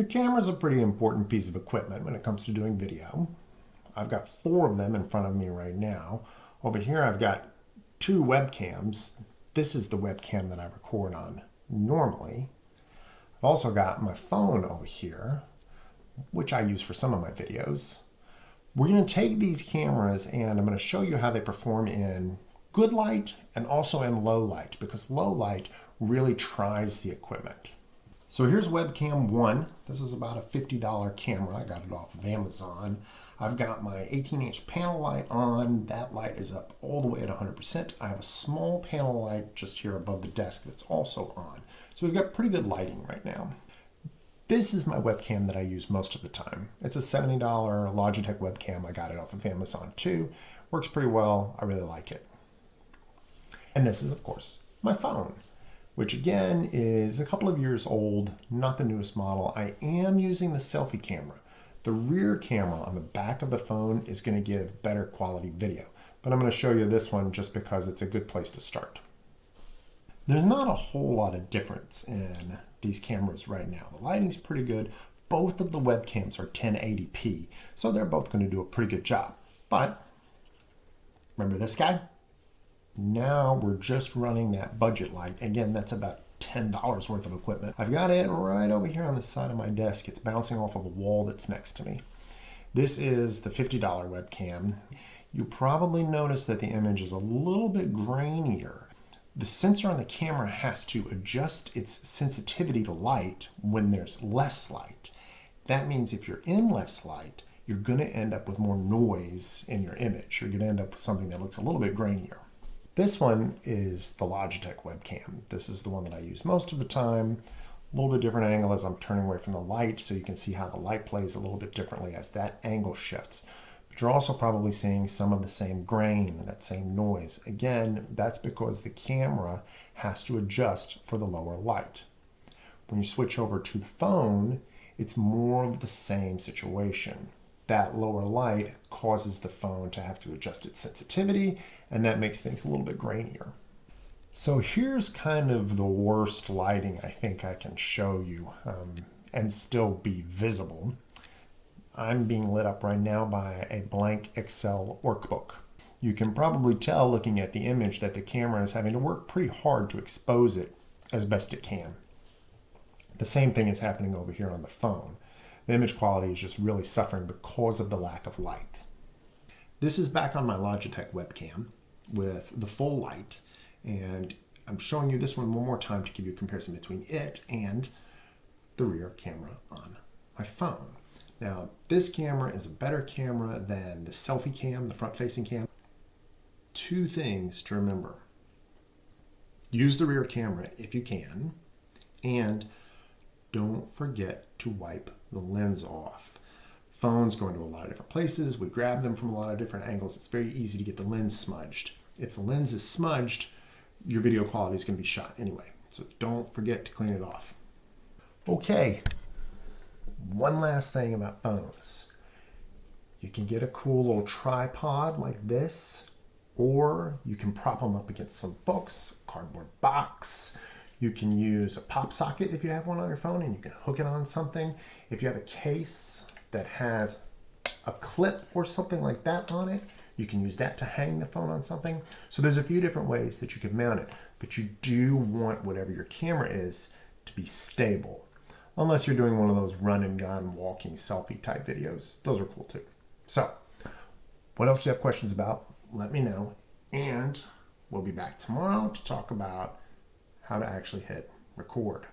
Your camera is a pretty important piece of equipment when it comes to doing video. I've got 4 of them in front of me right now. Over here I've got 2 webcams. This is the webcam that I record on normally. I've also got my phone over here, which I use for some of my videos. We're going to take these cameras and I'm going to show you how they perform in good light and also in low light, because low light really tries the equipment. So here's webcam 1. This is about a $50 camera. I got it off of Amazon. I've got my 18-inch panel light on. That light is up all the way at 100%. I have a small panel light just here above the desk that's also on. So we've got pretty good lighting right now. This is my webcam that I use most of the time. It's a $70 Logitech webcam. I got it off of Amazon too. Works pretty well. I really like it. And this is, of course, my phone, which again is a couple of years old, not the newest model. I am using the selfie camera. The rear camera on the back of the phone is going to give better quality video, but I'm going to show you this one just because it's a good place to start. There's not a whole lot of difference in these cameras right now. The lighting's pretty good. Both of the webcams are 1080p, so they're both going to do a pretty good job. But remember this guy? Now we're just running that budget light. Again, that's about $10 worth of equipment. I've got it right over here on the side of my desk. It's bouncing off of a wall that's next to me. This is the $50 webcam. You probably notice that the image is a little bit grainier. The sensor on the camera has to adjust its sensitivity to light when there's less light. That means if you're in less light, you're going to end up with more noise in your image. You're going to end up with something that looks a little bit grainier. This one is the Logitech webcam. This is the one that I use most of the time. A little bit different angle as I'm turning away from the light, so you can see how the light plays a little bit differently as that angle shifts. But you're also probably seeing some of the same grain, that same noise. Again, that's because the camera has to adjust for the lower light. When you switch over to the phone, it's more of the same situation. That lower light causes the phone to have to adjust its sensitivity, and that makes things a little bit grainier. So here's kind of the worst lighting I think I can show you and still be visible. I'm being lit up right now by a blank Excel workbook. You can probably tell looking at the image that the camera is having to work pretty hard to expose it as best it can. The same thing is happening over here on the phone. The image quality is just really suffering because of the lack of light. This is back on my Logitech webcam with the full light, and I'm showing you this one more time to give you a comparison between it and the rear camera on my phone. Now, this camera is a better camera than the selfie cam, the front-facing cam. 2 things to remember. Use the rear camera if you can, and don't forget to wipe the lens off. Phones go into a lot of different places. We grab them from a lot of different angles. It's very easy to get the lens smudged. If the lens is smudged, your video quality is going to be shot anyway. So don't forget to clean it off. Okay, one last thing about phones. You can get a cool little tripod like this, or you can prop them up against some books, cardboard box. You can use a pop socket if you have one on your phone and you can hook it on something. If you have a case that has a clip or something like that on it, you can use that to hang the phone on something. So there's a few different ways that you can mount it, but you do want whatever your camera is to be stable. Unless you're doing one of those run and gun walking selfie type videos. Those are cool too. So what else do you have questions about? Let me know. And we'll be back tomorrow to talk about how to actually hit record.